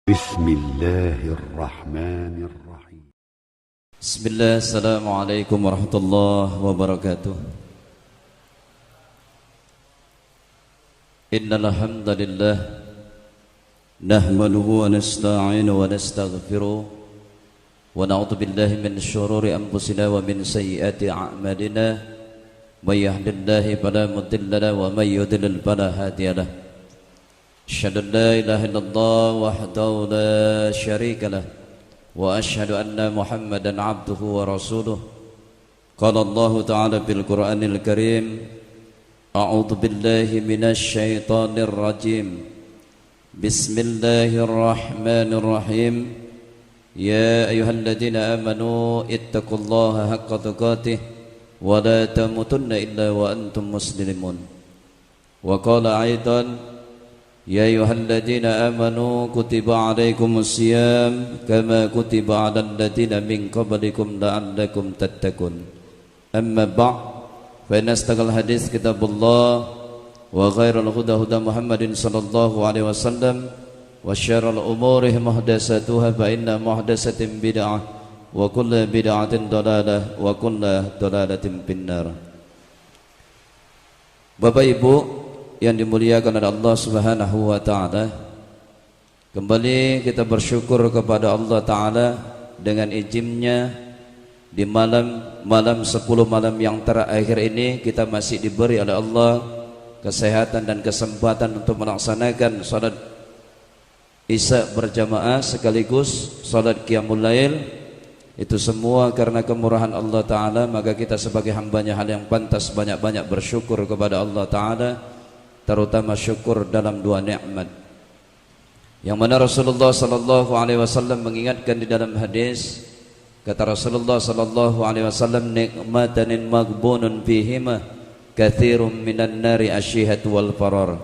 بسم الله الرحمن الرحيم. بسم الله. السلام عليكم ورحمة الله وبركاته. إن الحمد لله نحمده ونستعينه ونستغفره ونعوذ بالله من شرور أنفسنا ومن سيئات أعمالنا. من يهد الله فلا مضل له ومن يضلل فلا هادي له. أشهد أن لا إله إلا الله وحده لا شريك له وأشهد أن محمدا عبده ورسوله. قال الله تعالى في القرآن الكريم: أعوذ بالله من الشيطان الرجيم. بسم الله الرحمن الرحيم. يا أيها الذين آمنوا اتقوا الله حق تقاته ولا تموتن إلا وأنتم مسلمون. وقال أيضا: يا أيها الذين آمنوا كتب عليكم الصيام كما كتب على الذين من قبلكم لعلكم تتقون. أما بعد فإن أصدق الحديث كتاب الله وخير الهدى هدى محمد صلى الله عليه وسلم وشر الأمور محدثاتها فإن محدثة بدعة وكل بدعة ضلالة وكل ضلالة في النار. Bapak Ibu yang dimuliakan oleh Allah Subhanahu wa taala, kembali kita bersyukur kepada Allah taala dengan izinnya di malam 10 malam yang terakhir ini kita masih diberi oleh Allah kesehatan dan kesempatan untuk melaksanakan salat Isya berjamaah sekaligus salat qiyamul lail. Itu semua karena kemurahan Allah taala, maka kita sebagai hambanya hal yang pantas banyak-banyak bersyukur kepada Allah taala, terutama syukur dalam dua nikmat yang mana Rasulullah sallallahu alaihi wasallam mengingatkan di dalam hadis. Kata Rasulullah sallallahu alaihi wasallam, nikmatanin maghbunun fihima katsirun minan nari asyihat wal farar.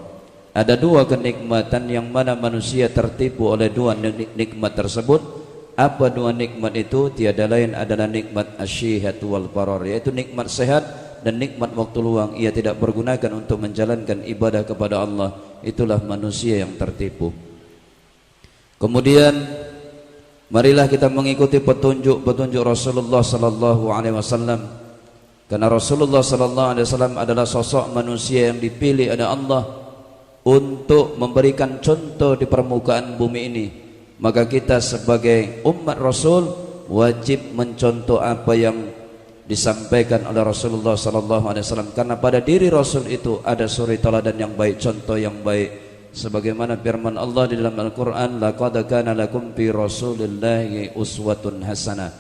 Ada dua kenikmatan yang mana manusia tertipu oleh dua nikmat tersebut. Apa dua nikmat itu? Tiada lain adalah nikmat asyihat wal farar, yaitu nikmat sehat dan nikmat waktu luang ia tidak pergunakan untuk menjalankan ibadah kepada Allah. Itulah manusia yang tertipu. Kemudian marilah kita mengikuti petunjuk Rasulullah sallallahu alaihi wasallam, karena Rasulullah sallallahu alaihi wasallam adalah sosok manusia yang dipilih oleh Allah untuk memberikan contoh di permukaan bumi ini. Maka kita sebagai umat Rasul wajib mencontoh apa yang disampaikan oleh Rasulullah sallallahu alaihi wasallam, karena pada diri Rasul itu ada suri teladan yang baik, contoh yang baik, sebagaimana firman Allah di dalam Al-Qur'an, laqad kana lakum fi rasulillahi uswatun hasanah.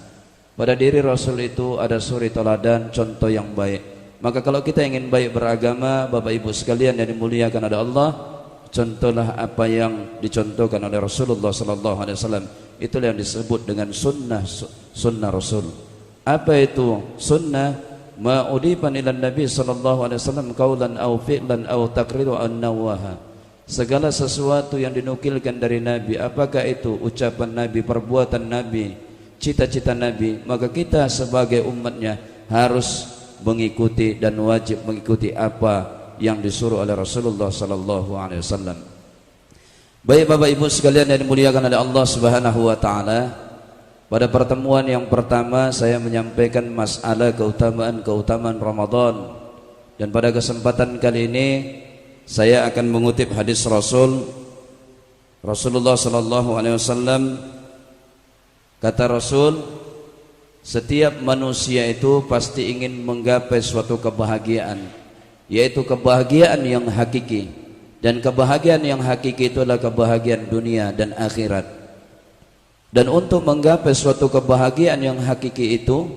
Pada diri Rasul itu ada suri teladan, contoh yang baik. Maka kalau kita ingin baik beragama, Bapak Ibu sekalian yang dimuliakan oleh Allah, contohlah apa yang dicontohkan oleh Rasulullah sallallahu alaihi wasallam. Itulah yang disebut dengan sunnah Rasul. Apa itu sunnah? Ma udipan ila Nabi sallallahu alaihi wasallam qaulan aw fi'lan aw taqriru an nawaha. Segala sesuatu yang dinukilkan dari Nabi, apakah itu ucapan Nabi, perbuatan Nabi, cita-cita Nabi, maka kita sebagai umatnya harus mengikuti dan wajib mengikuti apa yang disuruh oleh Rasulullah sallallahu alaihi wasallam. Baik Bapak Ibu sekalian yang dimuliakan oleh Allah Subhanahu wa taala, pada pertemuan yang pertama saya menyampaikan masalah keutamaan Ramadan, dan pada kesempatan kali ini saya akan mengutip hadis Rasulullah sallallahu alaihi wasallam. Kata Rasul, setiap manusia itu pasti ingin menggapai suatu kebahagiaan, yaitu kebahagiaan yang hakiki, dan kebahagiaan yang hakiki itu adalah kebahagiaan dunia dan akhirat. Dan untuk menggapai suatu kebahagiaan yang hakiki itu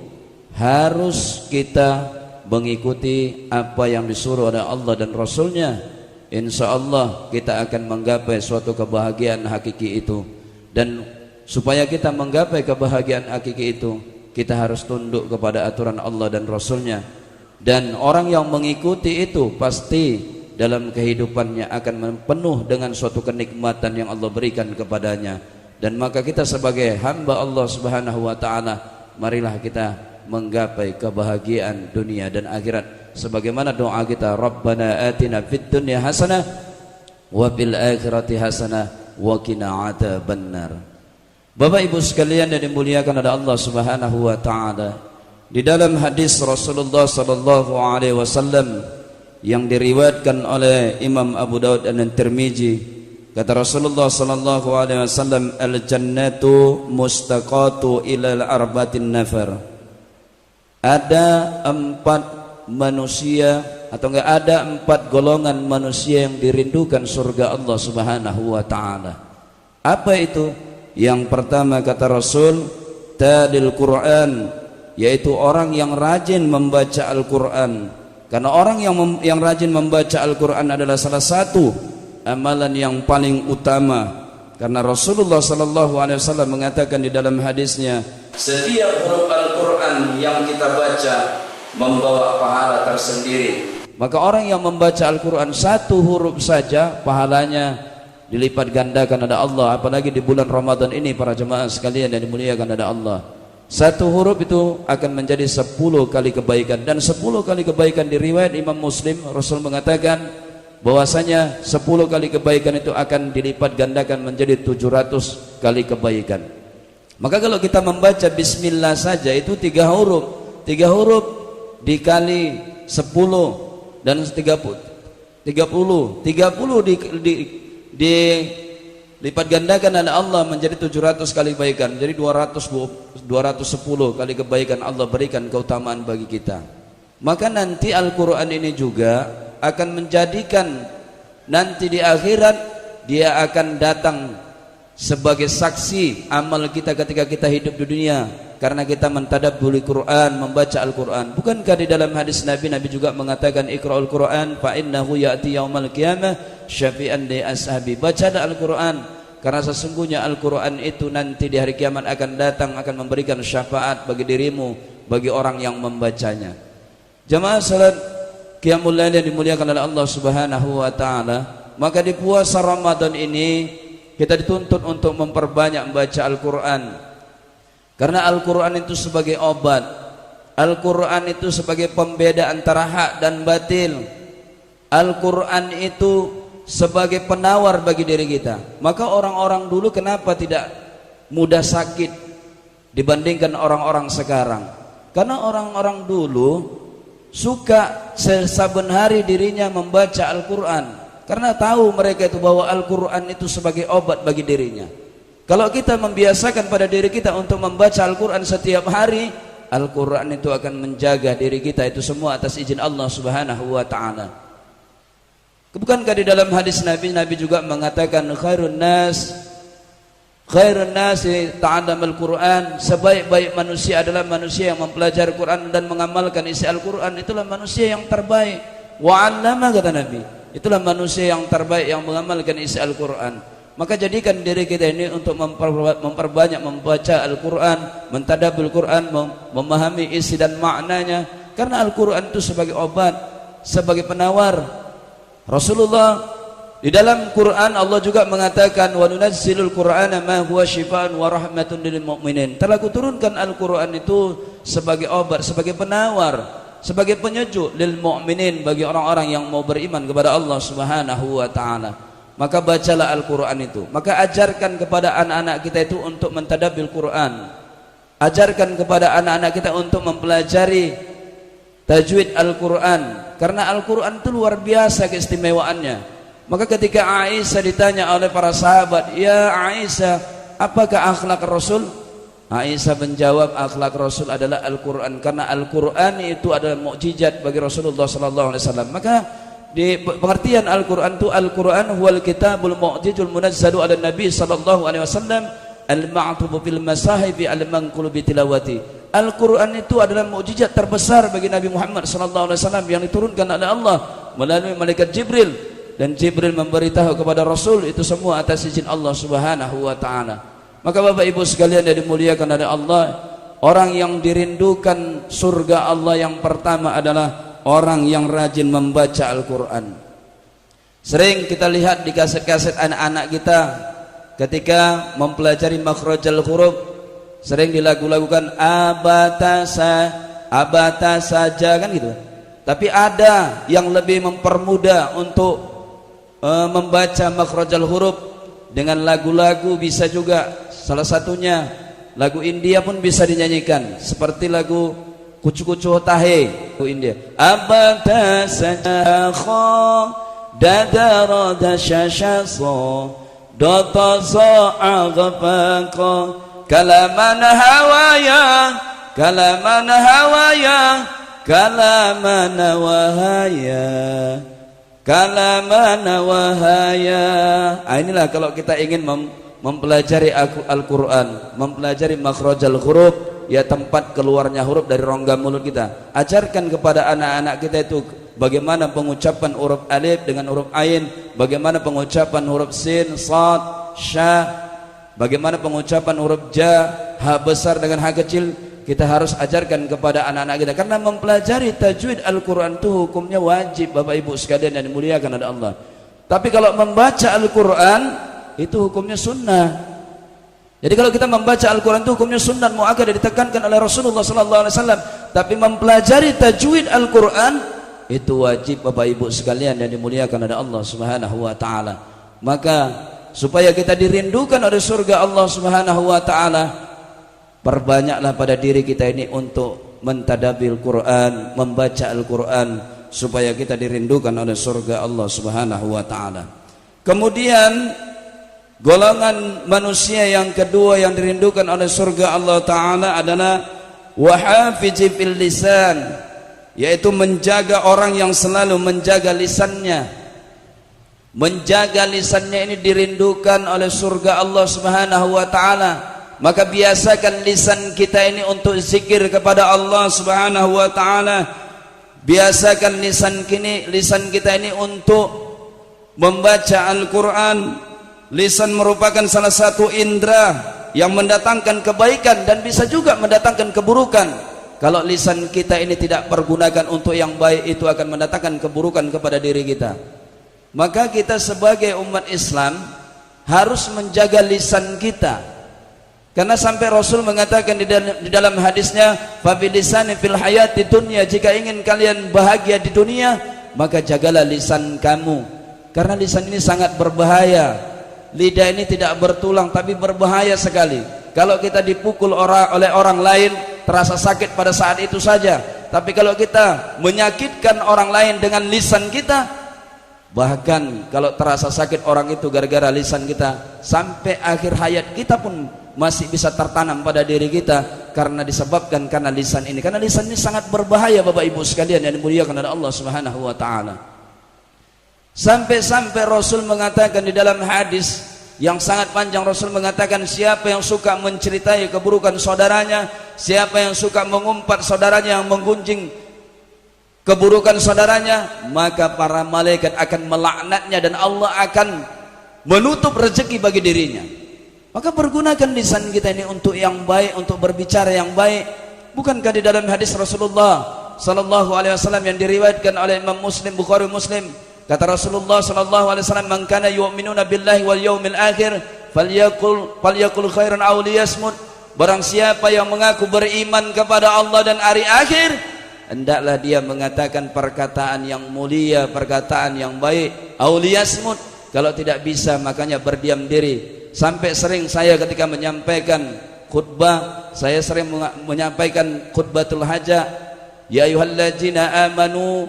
harus kita mengikuti apa yang disuruh oleh Allah dan Rasulnya. Insya Allah kita akan menggapai suatu kebahagiaan hakiki itu. Dan supaya kita menggapai kebahagiaan hakiki itu, kita harus tunduk kepada aturan Allah dan Rasulnya. Dan orang yang mengikuti itu pasti dalam kehidupannya akan penuh dengan suatu kenikmatan yang Allah berikan kepadanya. Dan maka kita sebagai hamba Allah Subhanahu wa taala, marilah kita menggapai kebahagiaan dunia dan akhirat sebagaimana doa kita, Rabbana atina fid dunya hasanah wa fil akhirati hasanah wa qina adzabannar. Bapak Ibu sekalian yang dimuliakan oleh Allah Subhanahu wa taala, di dalam hadis Rasulullah sallallahu alaihi wasallam yang diriwayatkan oleh Imam Abu Daud dan Tirmizi, kata Rasulullah sallallahu alaihi wasallam, al-jannatu mustaqatu ila arba'atin nafar. Ada 4 manusia atau enggak ada 4 golongan manusia yang dirindukan surga Allah Subhanahu wa taala. Apa itu? Yang pertama kata Rasul, talil Quran, yaitu orang yang rajin membaca Al-Quran. Karena orang yang rajin membaca Al-Quran adalah salah satu amalan yang paling utama. Karena Rasulullah sallallahu alaihi wasallam mengatakan di dalam hadisnya, setiap huruf Al-Quran yang kita baca membawa pahala tersendiri. Maka orang yang membaca Al-Quran 1 huruf saja pahalanya dilipat gandakan oleh Allah. Apalagi di bulan Ramadan ini para jemaah sekalian yang dimuliakan oleh Allah, 1 huruf itu akan menjadi 10 kali kebaikan. Dan 10 kali kebaikan di riwayat Imam Muslim, Rasul mengatakan bahwasanya 10 kali kebaikan itu akan dilipat gandakan menjadi 700 kali kebaikan. Maka kalau kita membaca bismillah saja itu 3 huruf, 3 huruf dikali 10 dan 30 dilipat gandakan oleh Allah menjadi 700 kali kebaikan. Jadi 210 kali kebaikan Allah berikan keutamaan bagi kita. Maka nanti Al-Quran ini juga akan menjadikan nanti di akhirat dia akan datang sebagai saksi amal kita ketika kita hidup di dunia, karena kita mentadabburi Quran, membaca Al-Quran. Bukankah di dalam hadis Nabi juga mengatakan, Iqra'ul Quran fa innahu ya'ti yaumal qiyamah syafi'an li ashabi. Bacalah Al-Quran, karena sesungguhnya Al-Quran itu nanti di hari kiamat akan datang, akan memberikan syafaat bagi dirimu, bagi orang yang membacanya. Jamaah salat qiyamul lail yang dimuliakan oleh Allah Subhanahu wa taala, maka di puasa Ramadan ini kita dituntut untuk memperbanyak membaca Al-Quran. Karena Al-Quran itu sebagai obat, Al-Quran itu sebagai pembeda antara hak dan batil, Al-Quran itu sebagai penawar bagi diri kita. Maka orang-orang dulu kenapa tidak mudah sakit dibandingkan orang-orang sekarang? Karena orang-orang dulu suka sesaben hari dirinya membaca Al-Quran, karena tahu mereka itu bahwa Al-Quran itu sebagai obat bagi dirinya. Kalau kita membiasakan pada diri kita untuk membaca Al-Quran setiap hari, Al-Quran itu akan menjaga diri kita itu semua atas izin Allah Subhanahu wa ta'ala. Bukankah di dalam hadis Nabi juga mengatakan, khairun nasi ta'allamul Quran, sebaik-baik manusia adalah manusia yang mempelajari Quran dan mengamalkan isi Al-Quran. Itulah manusia yang terbaik. Wa 'allama, kata Nabi, itulah manusia yang terbaik yang mengamalkan isi Al-Quran. Maka jadikan diri kita ini untuk memperbanyak membaca Al-Quran, mentadabbur Quran, memahami isi dan maknanya. Karena Al-Quran itu sebagai obat, sebagai penawar. Rasulullah di dalam Quran Allah juga mengatakan, wa nunazzilul Qur'ana ma huwa syifaa'un wa rahmatun lil mu'minin. Telah kuturunkan Al-Quran itu sebagai obat, sebagai penawar, sebagai penyejuk lil mu'minin, bagi orang-orang yang mau beriman kepada Allah Subhanahu wa ta'ala. Maka bacalah Al-Quran itu. Maka ajarkan kepada anak-anak kita itu untuk mentadabbur Quran. Ajarkan kepada anak-anak kita untuk mempelajari tajwid Al-Quran. Karena Al-Quran itu luar biasa keistimewaannya. Maka ketika Aisyah ditanya oleh para sahabat, ya Aisyah, apakah akhlak Rasul? Aisyah menjawab, akhlak Rasul adalah Al-Quran. Karena Al-Quran itu adalah mukjizat bagi Rasulullah SAW. Maka di pengertian Al-Quran itu, Al-Quran huwal kitabul mu'jizul munazzalu ala Nabi sallallahu alaihi wasallam al-ma'tubu fil masahibi al-manqulu bi tilawati. Al-Quran itu adalah mukjizat terbesar bagi Nabi Muhammad sallallahu alaihi wasallam yang diturunkan oleh Allah melalui malaikat Jibril, dan Jibril memberitahu kepada Rasul itu semua atas izin Allah Subhanahu wa taala. Maka Bapak Ibu sekalian yang dimuliakan oleh Allah, orang yang dirindukan surga Allah yang pertama adalah orang yang rajin membaca Al-Quran. Sering kita lihat di kaset-kaset anak-anak kita ketika mempelajari makhrajal huruf, sering dilagu-lagukan abatasa, abata saja, kan gitu. Tapi ada yang lebih mempermudah untuk membaca makhrajal huruf, dengan lagu-lagu bisa juga. Salah satunya lagu India pun bisa dinyanyikan, seperti lagu Kucu-Kucu Tahe, lagu India. Abata sajakha dadara dashashaso dataza aghfaqa kalaman hawaya kalaman hawaya kalaman wahaya kalaman wahaya. Inilah kalau kita ingin mempelajari Al-Quran, mempelajari makhrajal huruf, ya tempat keluarnya huruf dari rongga mulut kita. Ajarkan kepada anak-anak kita itu bagaimana pengucapan huruf alif dengan huruf ain, bagaimana pengucapan huruf sin, sad, sya, bagaimana pengucapan huruf ja, ha besar dengan ha kecil. Kita harus ajarkan kepada anak-anak kita, karena mempelajari tajwid Al-Quran itu hukumnya wajib Bapak Ibu sekalian yang dimuliakan oleh Allah. Tapi kalau membaca Al-Quran itu hukumnya sunnah. Jadi kalau kita membaca Al-Quran itu hukumnya sunnah muakkadah ditekankan oleh Rasulullah SAW. Tapi mempelajari tajwid Al-Quran itu wajib Bapak Ibu sekalian yang dimuliakan oleh Allah Subhanahu wa taala. Maka supaya kita dirindukan oleh surga Allah Subhanahu wa taala, perbanyaklah pada diri kita ini untuk mentadabil Quran, membaca Al-Quran, supaya kita dirindukan oleh surga Allah Subhanahu wa taala. Kemudian golongan manusia yang kedua yang dirindukan oleh surga Allah taala adalah wahafizi fil lisan, yaitu menjaga orang yang selalu menjaga lisannya. Menjaga lisannya ini dirindukan oleh surga Allah Subhanahu wa taala. Maka biasakan lisan kita ini untuk zikir kepada Allah Subhanahu wa taala. Biasakan lisan kita ini untuk membaca Al-Qur'an. Lisan merupakan salah satu indera yang mendatangkan kebaikan dan bisa juga mendatangkan keburukan. Kalau lisan kita ini tidak pergunakan untuk yang baik, itu akan mendatangkan keburukan kepada diri kita. Maka kita sebagai umat Islam harus menjaga lisan kita. Karena sampai Rasul mengatakan di dalam hadisnya, "Fabilisani fil hayati dunya", jika ingin kalian bahagia di dunia, maka jagalah lisan kamu. Karena lisan ini sangat berbahaya. Lidah ini tidak bertulang tapi berbahaya sekali. Kalau kita dipukul oleh orang lain, terasa sakit pada saat itu saja. Tapi kalau kita menyakitkan orang lain dengan lisan kita, bahkan kalau terasa sakit orang itu gara-gara lisan kita, sampai akhir hayat kita pun masih bisa tertanam pada diri kita karena disebabkan karena lisan ini. Karena lisan ini sangat berbahaya Bapak Ibu sekalian yang dimuliakan oleh Allah Subhanahu wa taala. Sampai-sampai Rasul mengatakan di dalam hadis yang sangat panjang, Rasul mengatakan, siapa yang suka menceritai keburukan saudaranya, siapa yang suka mengumpat saudaranya, yang menggunjing keburukan saudaranya, maka para malaikat akan melaknatnya dan Allah akan menutup rezeki bagi dirinya. Maka pergunakan lisan kita ini untuk yang baik, untuk berbicara yang baik. Bukankah di dalam hadis Rasulullah sallallahu alaihi wasallam yang diriwayatkan oleh Imam Muslim, Bukhari Muslim, kata Rasulullah sallallahu alaihi wasallam, "Man kana yu'minuna billahi wal yaumil akhir falyaqul khairan aw liyasmut." Barang siapa yang mengaku beriman kepada Allah dan hari akhir, hendaklah dia mengatakan perkataan yang mulia, perkataan yang baik. Aw liyasmut, kalau tidak bisa makanya berdiam diri. Sampai sering saya ketika menyampaikan khutbah, saya sering menyampaikan khutbatul hajah, ya ayyuhalladzina amanu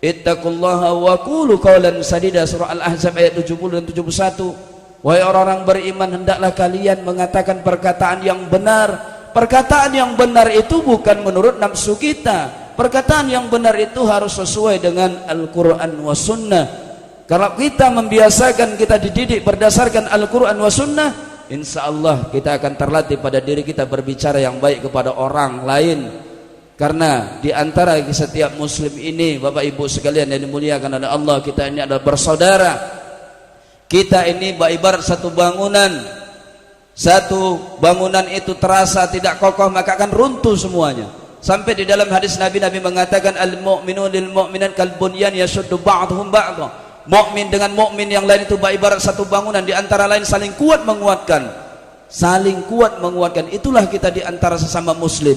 ittaqullaha wa qulu qawlan sadida, surah Al-Ahzab ayat 70 dan 71. Wahai orang-orang beriman, hendaklah kalian mengatakan perkataan yang benar. Perkataan yang benar itu bukan menurut nafsu kita. Perkataan yang benar itu harus sesuai dengan Al-Quran wa Sunnah. Kalau kita membiasakan, kita dididik berdasarkan Al-Quran wa Sunnah, insya Allah kita akan terlatih pada diri kita berbicara yang baik kepada orang lain. Karena di antara setiap muslim ini, Bapak Ibu sekalian yang dimuliakan oleh Allah, kita ini adalah bersaudara. Kita ini ibarat satu bangunan. Satu bangunan itu terasa tidak kokoh, maka akan runtuh semuanya. Sampai di dalam hadis Nabi mengatakan, al-mu'minu lil mu'minat kal bunyan yashuddu ba'dhum ba'dha. Mukmin dengan mukmin yang lain itu ibarat satu bangunan, di antara lain saling kuat menguatkan. Saling kuat menguatkan, itulah kita di antara sesama muslim.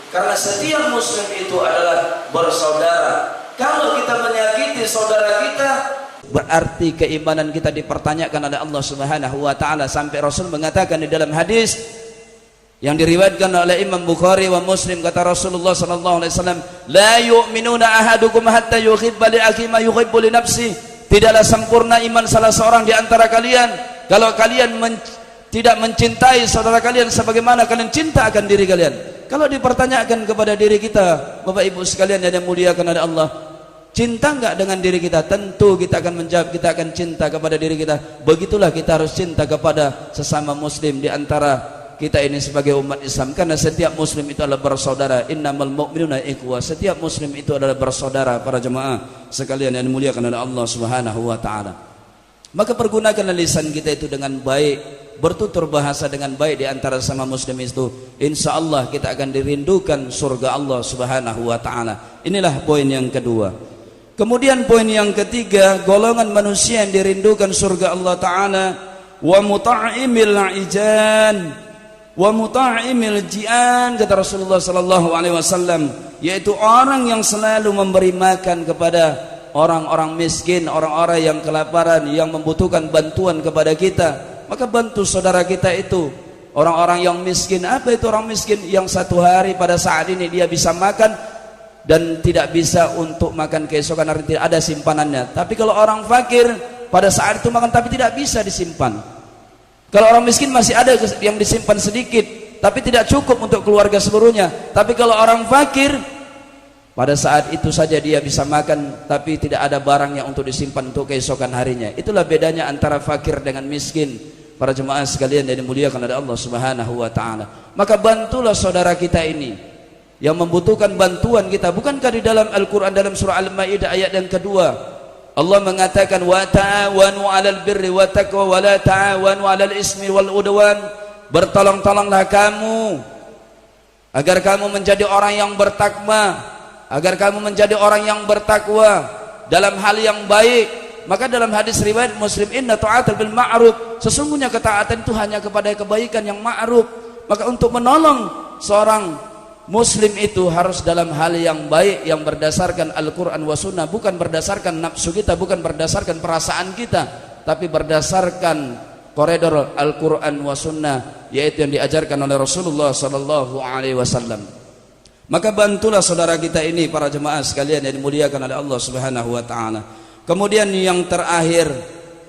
Karena setiap muslim itu adalah bersaudara. Kalau kita menyakiti saudara kita, berarti keimanan kita dipertanyakan oleh Allah Subhanahu wa taala, sampai Rasul mengatakan di dalam hadis yang diriwayatkan oleh Imam Bukhari wa Muslim, kata Rasulullah sallallahu alaihi wasallam, la yu'minuna ahadukum hatta yuhibba li akhihi ma yuhibbu li nafsi. Tidaklah sempurna iman salah seorang di antara kalian kalau kalian tidak mencintai saudara kalian sebagaimana kalian cinta akan diri kalian. Kalau dipertanyakan kepada diri kita, Bapak Ibu sekalian yang dimuliakan oleh Allah, cinta enggak dengan diri kita? Tentu kita akan menjawab, kita akan cinta kepada diri kita. Begitulah kita harus cinta kepada sesama muslim di antara kita ini sebagai umat Islam, karena setiap muslim itu adalah bersaudara. Innamal mu'minuna ikhwah. Setiap muslim itu adalah bersaudara. Para jemaah sekalian yang dimuliakan oleh Allah Subhanahu wa taala, maka pergunakanlah lisan kita itu dengan baik, bertutur bahasa dengan baik di antara sama muslim itu, insya Allah kita akan dirindukan surga Allah Subhanahu wa taala. Inilah poin yang kedua. Kemudian poin yang ketiga, golongan manusia yang dirindukan surga Allah taala, wa muta'imil ijan wa muta'imil jian, kata Rasulullah sallallahu alaihi wasallam, yaitu orang yang selalu memberi makan kepada orang-orang miskin, orang-orang yang kelaparan, yang membutuhkan bantuan kepada kita. Maka bantu saudara kita itu, orang-orang yang miskin. Apa itu orang miskin? Yang satu hari pada saat ini dia bisa makan dan tidak bisa untuk makan keesokan hari, tidak ada simpanannya. Tapi kalau orang fakir pada saat itu makan tapi tidak bisa disimpan. Kalau orang miskin masih ada yang disimpan sedikit tapi tidak cukup untuk keluarga seluruhnya. Tapi kalau orang fakir pada saat itu saja dia bisa makan tapi tidak ada barang yang untuk disimpan untuk keesokan harinya. Itulah bedanya antara fakir dengan miskin. Para jemaah sekalian yang dimuliakan oleh Allah Subhanahu wa taala, maka bantulah saudara kita ini yang membutuhkan bantuan kita. Bukankah di dalam Al-Qur'an dalam surah Al-Maidah ayat yang kedua Allah mengatakan, wa ta'awanu 'alal birri wa taqwa wa la ta'awanu 'alal ismi wal udwan. Bertolong-tolonglah kamu agar kamu menjadi orang yang bertakwa, agar kamu menjadi orang yang bertakwa dalam hal yang baik. Maka dalam hadis riwayat Muslim, inna ta'atal bil ma'ruf, sesungguhnya ketaatan itu hanya kepada kebaikan yang ma'ruf. Maka untuk menolong seorang muslim itu harus dalam hal yang baik, yang berdasarkan Al-Quran wa Sunnah, bukan berdasarkan nafsu kita, bukan berdasarkan perasaan kita, tapi berdasarkan koridor Al-Quran wa Sunnah, yaitu yang diajarkan oleh Rasulullah sallallahu alaihi wasallam. Maka bantulah saudara kita ini, para jemaah sekalian yang dimuliakan oleh Allah Subhanahu wa taala. Kemudian yang terakhir,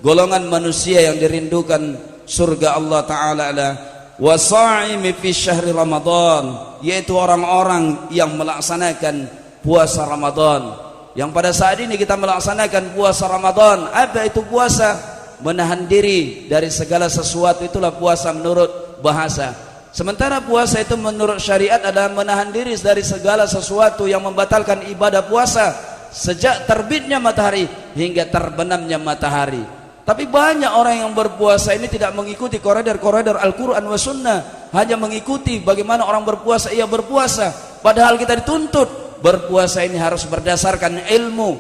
golongan manusia yang dirindukan surga Allah taala adalah wasa'imi fi syahri Ramadan, yaitu orang-orang yang melaksanakan puasa Ramadan. Yang pada saat ini kita melaksanakan puasa Ramadan. Apa itu puasa? Menahan diri dari segala sesuatu, itulah puasa menurut bahasa. Sementara puasa itu menurut syariat adalah menahan diri dari segala sesuatu yang membatalkan ibadah puasa, sejak terbitnya matahari hingga terbenamnya matahari. Tapi banyak orang yang berpuasa ini tidak mengikuti koridor-koridor Al-Quran wa Sunnah, hanya mengikuti bagaimana orang berpuasa ia berpuasa. Padahal kita dituntut berpuasa ini harus berdasarkan ilmu,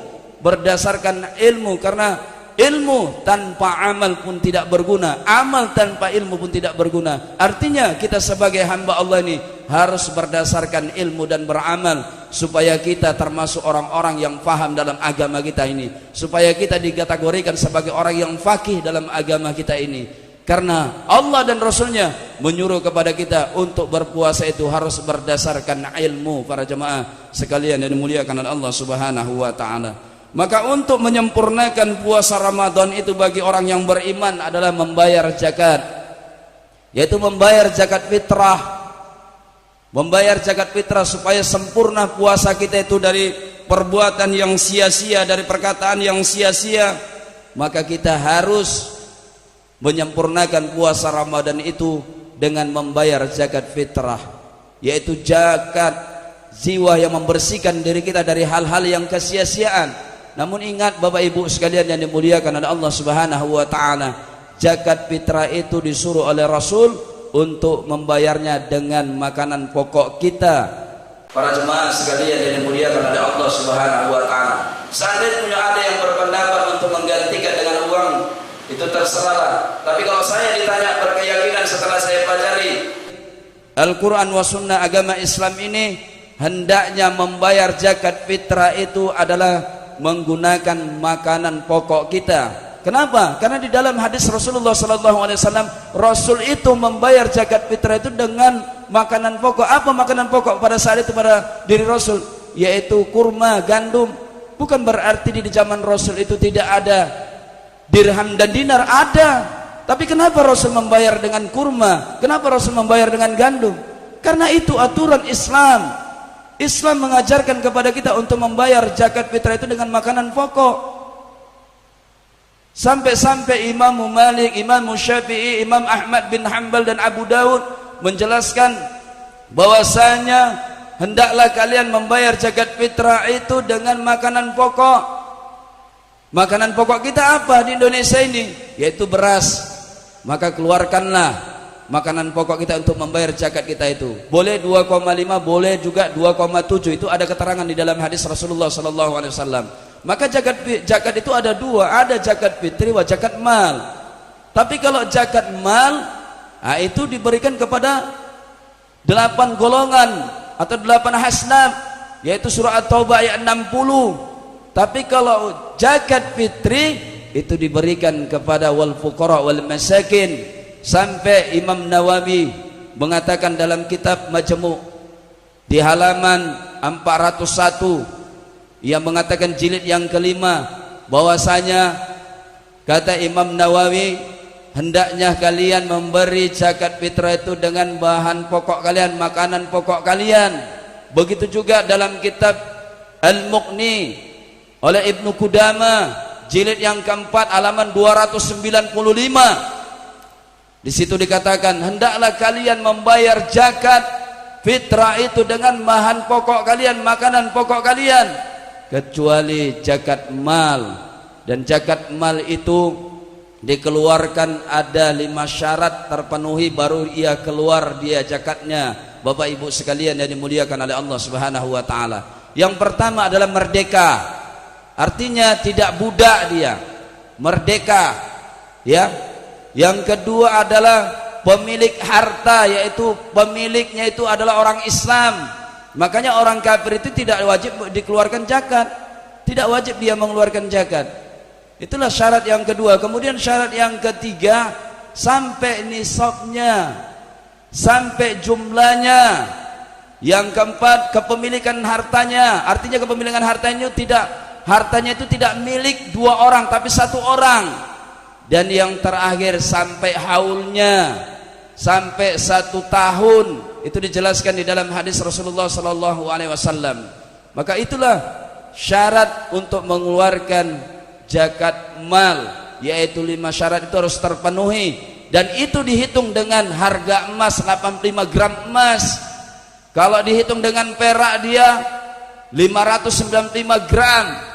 karena ilmu tanpa amal pun tidak berguna, amal tanpa ilmu pun tidak berguna. Artinya kita sebagai hamba Allah ini harus berdasarkan ilmu dan beramal, supaya kita termasuk orang-orang yang paham dalam agama kita ini, supaya kita dikategorikan sebagai orang yang faqih dalam agama kita ini. Karena Allah dan Rasulnya menyuruh kepada kita untuk berpuasa itu harus berdasarkan ilmu. Para jemaah sekalian yang dimuliakan oleh Allah Subhanahu wa taala, maka untuk menyempurnakan puasa Ramadan itu bagi orang yang beriman adalah membayar zakat, yaitu membayar zakat fitrah. Membayar zakat fitrah supaya sempurna puasa kita itu dari perbuatan yang sia-sia, dari perkataan yang sia-sia. Maka kita harus menyempurnakan puasa Ramadan itu dengan membayar zakat fitrah, yaitu zakat jiwa yang membersihkan diri kita dari hal-hal yang kesia-siaan. Namun ingat Bapak Ibu sekalian yang dimuliakan oleh Allah Subhanahu wa taala, zakat fitrah itu disuruh oleh Rasul untuk membayarnya dengan makanan pokok kita. Para jemaah sekalian yang dimuliakan oleh Allah Subhanahu wa taala, seandainya ada yang berpendapat untuk menggantikan dengan uang, itu terserahlah. Tapi kalau saya ditanya berkeyakinan setelah saya pelajari Al-Quran wa Sunnah agama Islam ini, hendaknya membayar zakat fitrah itu adalah menggunakan makanan pokok kita. Kenapa? Karena di dalam hadis Rasulullah SAW, Rasul itu membayar zakat fitrah itu dengan makanan pokok. Apa makanan pokok pada saat itu pada diri Rasul? Yaitu kurma, gandum. Bukan berarti di zaman Rasul itu tidak ada dirham dan dinar, ada. Tapi kenapa Rasul membayar dengan kurma? Kenapa Rasul membayar dengan gandum? Karena itu aturan Islam. Islam mengajarkan kepada kita untuk membayar zakat fitrah itu dengan makanan pokok. Sampai-sampai Imam Malik, Imam Syafi'i, Imam Ahmad bin Hanbal dan Abu Daud menjelaskan bahwasanya hendaklah kalian membayar zakat fitrah itu dengan makanan pokok. Makanan pokok kita apa di Indonesia ini? Yaitu beras. Maka keluarkanlah makanan pokok kita untuk membayar zakat kita itu. Boleh 2,5, boleh juga 2,7. Itu ada keterangan di dalam hadis Rasulullah SAW. Maka zakat itu ada dua, ada zakat fitri wa zakat mal. Tapi kalau zakat mal, itu diberikan kepada 8 golongan atau 8 hasnaf, yaitu surah At-Taubah ayat 60. Tapi kalau zakat fitri itu diberikan kepada wal fuqara wal masakin. Sampai Imam Nawawi mengatakan dalam kitab Majmu' di halaman 401, ia mengatakan jilid yang kelima, bahwasanya kata Imam Nawawi, hendaknya kalian memberi zakat fitrah itu dengan bahan pokok kalian, makanan pokok kalian. Begitu juga dalam kitab Al-Mughni oleh Ibnu Qudamah, jilid yang keempat halaman 295. Di situ dikatakan, hendaklah kalian membayar zakat fitrah itu dengan bahan pokok kalian, makanan pokok kalian, kecuali zakat mal. Dan zakat mal itu dikeluarkan ada 5 syarat terpenuhi baru ia keluar dia zakatnya. Bapak Ibu sekalian yang dimuliakan oleh Allah Subhanahu wa taala. Yang pertama adalah merdeka. Artinya tidak budak dia, merdeka, ya. Yang kedua adalah pemilik harta, yaitu pemiliknya itu adalah orang Islam. Makanya orang kafir itu tidak wajib dikeluarkan zakat, tidak wajib dia mengeluarkan zakat. Itulah syarat yang kedua. Kemudian syarat yang ketiga, sampai nisabnya, sampai jumlahnya. Yang keempat, kepemilikan hartanya. Artinya kepemilikan hartanya itu tidak milik 2 orang tapi 1 orang. Dan yang terakhir sampai haulnya, sampai 1 tahun. Itu dijelaskan di dalam hadis Rasulullah SAW. Maka itulah syarat untuk mengeluarkan zakat mal, yaitu 5 syarat itu harus terpenuhi. Dan itu dihitung dengan harga emas 85 gram emas. Kalau dihitung dengan perak dia 595 gram.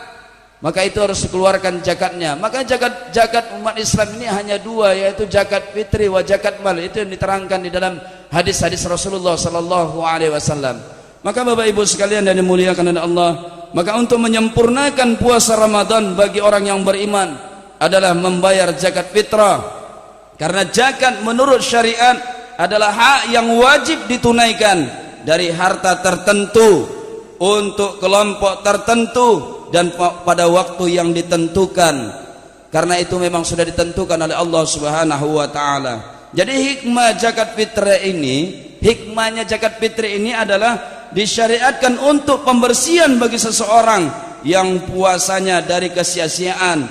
Maka itu harus dikeluarkan zakatnya. Maka zakat umat Islam ini hanya 2, yaitu zakat fitri wa zakat mal. Itu yang diterangkan di dalam hadis-hadis Rasulullah SAW. Maka Bapak Ibu sekalian yang dimuliakan oleh Allah, maka untuk menyempurnakan puasa Ramadan bagi orang yang beriman adalah membayar zakat fitrah. Karena zakat menurut syariat adalah hak yang wajib ditunaikan dari harta tertentu untuk kelompok tertentu dan pada waktu yang ditentukan. Karena itu memang sudah ditentukan oleh Allah Subhanahu wa taala. Jadi hikmah zakat fitrah ini, hikmahnya zakat fitrah ini adalah disyariatkan untuk pembersihan bagi seseorang yang puasanya dari kesia-siaan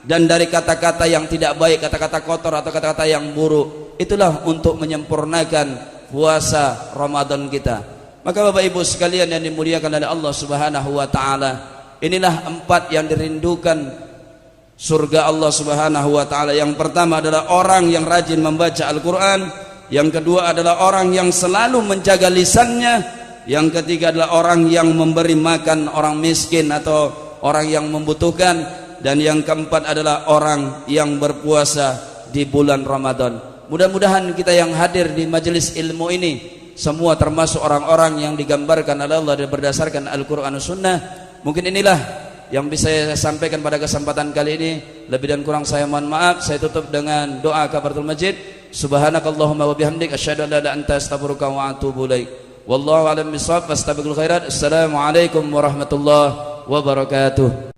dan dari kata-kata yang tidak baik, kata-kata kotor atau kata-kata yang buruk. Itulah untuk menyempurnakan puasa Ramadan kita. Maka Bapak Ibu sekalian yang dimuliakan oleh Allah Subhanahu wa taala, inilah 4 yang dirindukan surga Allah Subhanahu wa taala. Yang pertama adalah orang yang rajin membaca Al-Qur'an, yang kedua adalah orang yang selalu menjaga lisannya, yang ketiga adalah orang yang memberi makan orang miskin atau orang yang membutuhkan, dan yang keempat adalah orang yang berpuasa di bulan Ramadan. Mudah-mudahan kita yang hadir di majelis ilmu ini semua termasuk orang-orang yang digambarkan oleh Allah berdasarkan Al-Qur'an dan Sunnah. Mungkin inilah yang bisa saya sampaikan pada kesempatan kali ini. Lebih dan kurang saya mohon maaf. Saya tutup dengan doa kafaratul majid. Subhanakallahumma wa bihamdik asyhadu an la ilaha illa anta astaghfiruka wa atubu ilaik. Wallahu a'lam bishawab. Fastabiqul khairat. Assalamualaikum warahmatullahi wabarakatuh.